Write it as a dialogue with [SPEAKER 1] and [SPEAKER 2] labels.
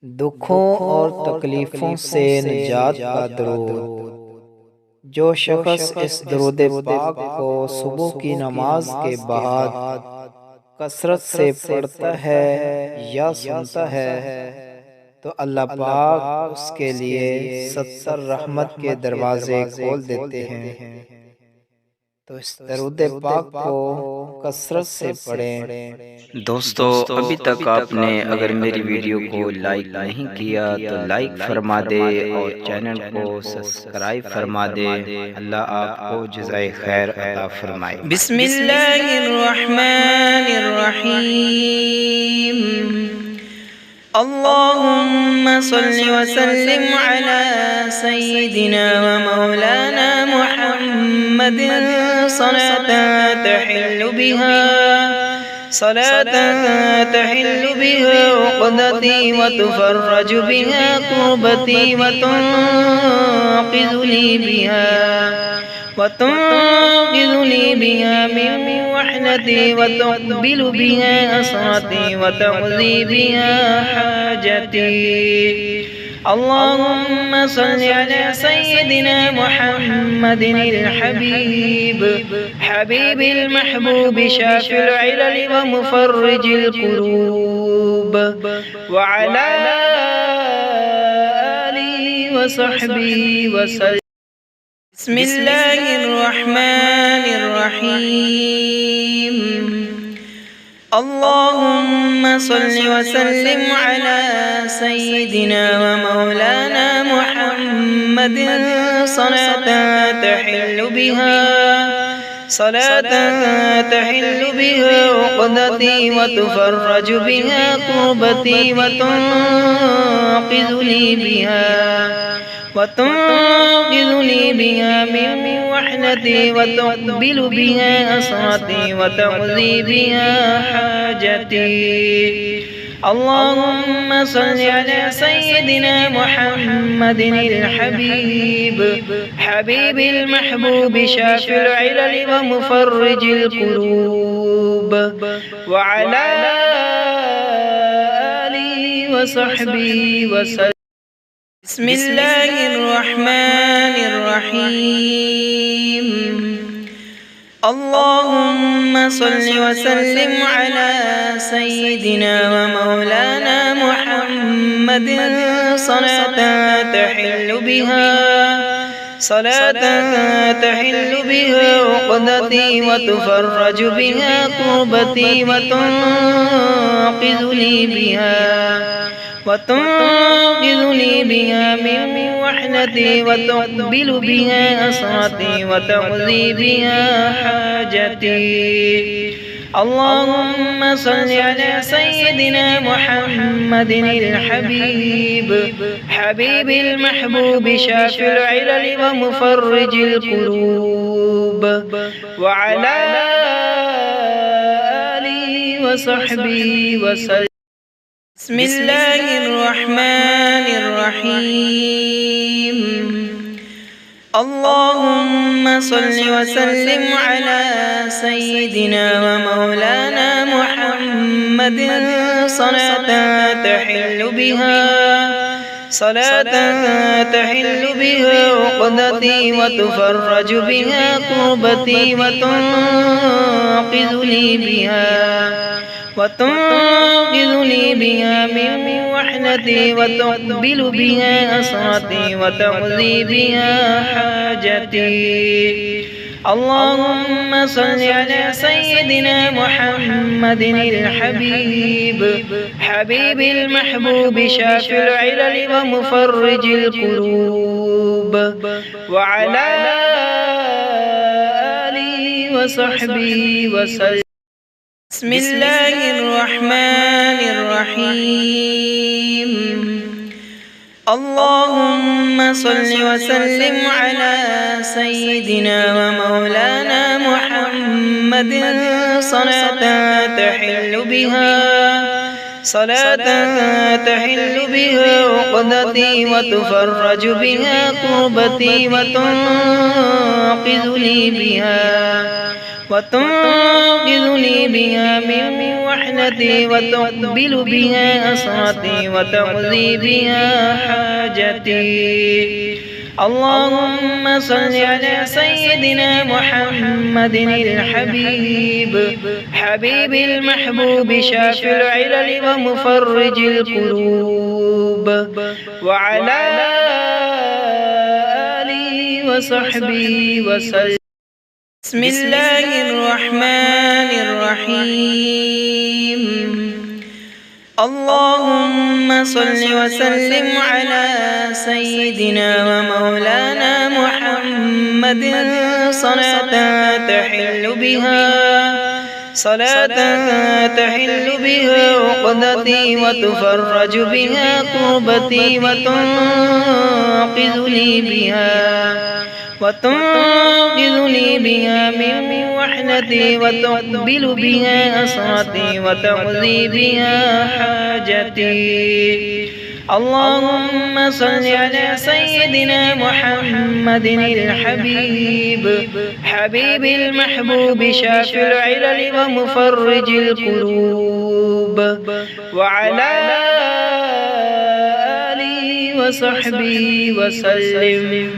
[SPEAKER 1] दुखों और तकलीफ़ों से निजात का दरूद। जो शख्स इस दरूद पाक को सुबह की नमाज के बाद कसरत से पढ़ता है या सुनता है तो अल्लाह पाक उसके लिए 70 रहमत के दरवाजे खोल देते हैं। तो इस दरूद पाक को कसरत से पढ़ें।
[SPEAKER 2] दोस्तों, अभी तक आपने अगर मेरी वीडियो को लाइक नहीं किया तो लाइक फरमा दे और चैनल को सब्सक्राइब फरमा दे। अल्लाह आपको जज़ाए खैर अता फरमाए।
[SPEAKER 3] बिस्मिल्लाहिर्रहमानिर्रहीम। अल्लाहुम्मा सल्लि व सल्लिम अला सय्यिदिना व मौलाना मुहम्मदिन सलातन तहिल्लु बिहा उक़दती व तुफ़र्रजु बिहा कुर्बती व तुन्क़िज़ु ली बिहा मिन वहनती व तुक़बिलु बिहा असरती व तक़ज़ी बिहा हाजती। अल्लाहुम्मा सल्लि अला सय्यिदिना मुहम्मदिनिल हबीबिल महबूब शाफ़िल इलल व मुफ़र्रिजिल कुरूब व अला आलिहि व सहबिहि व सल्लम। बिस्मिल्लाहिर्रहमानिर्रहीम। अल्लाहुम्मा सल्लि व सल्लिम अला सय्यिदिना व मौलाना मुहम्मदिन सलातन तहिल्लु बिहा उक़दती व तुफ़र्रजु बिहा कुर्बती व तुन्क़िज़ु ली बिहा मिन वहनती व तुक़बिलु बिहा असरती व तक़ज़ी बिहा हाजती। अल्लाहुम्मा सल्लि अला सय्यिदिना मुहम्मदिनिल हबीबिल महबूब शाफ़िल इलल व मुफ़र्रिजिल कुरूब व अला आलिहि व सहबिहि व सल्लम। बिस्मिल्लाहिर्रहमानिर्रहीम। अल्लाहुम्मा सल्लि व सल्लिम अला सय्यिदिना व मौलाना मुहम्मदिन सलातन तहिल्लु बिहा उक़दती व तुफ़र्रजु बिहा कुर्बती व तुन्क़िज़ु ली बिहा मिन वहनती व तुक़बिलु बिहा असरती व तक़ज़ी बिहा हाजती। अल्लाहुम्मा सल्लि अला सय्यिदिना मुहम्मदिनिल हबीबिल महबूब शाफ़िल इलल व मुफ़र्रिजिल कुरूब व अला आलिहि व सहबिहि व सल्लम। बिस्मिल्लाहिर्रहमानिर्रहीम। अल्लाहुम्मा सल्लि व सल्लिम अला सय्यिदिना व मौलाना मुहम्मदिन सलातन तहिल्लु बिहा उक़दती व तुफ़र्रजु बिहा कुर्बती व तुन्क़िज़ु ली बिहा मिन वहनती व तुक़बिलु बिहा असरती व तक़ज़ी बिहा हाजती। अल्लाहुम्मा सल्लि अला सय्यिदिना मुहम्मदिनिल हबीबिल महबूब शाफ़िल इलल व मुफ़र्रिजिल कुरूब व अला आलिहि व सहबिहि व सल्लम। बिस्मिल्लाहिर्रहमानिर्रहीम। अल्लाहुम्मा सल्लि व सल्लिम अला सय्यिदिना व मौलाना मुहम्मदिन सलातन तहिल्लु बिहा उक़दती व तुफ़र्रजु बिहा कुर्बती व तुन्क़िज़ु ली बिहा وتنقذني بها من وحدتي وتقبل بها أسرتي وتقضي بها حاجتي. اللهم صل على سيدنا محمد الحبيب حبيب المحبوب شافي العلل ومفرج القلوب، وعلى آله وصحبه وسلم. بسم الله الرحمن الرحيم. اللهم صل وسلم على سيدنا ومولانا محمد صلاة تحل بها عقدتي وتفرج بها كربتي وتنقذني بها من وحدتي وتقبل بها أسرتي وتقضي بها حاجتي. اللهم صل على سيدنا محمد الحبيب حبيب المحبوب شافي العلل ومفرج القلوب، وعلى آله وصحبه وسلم.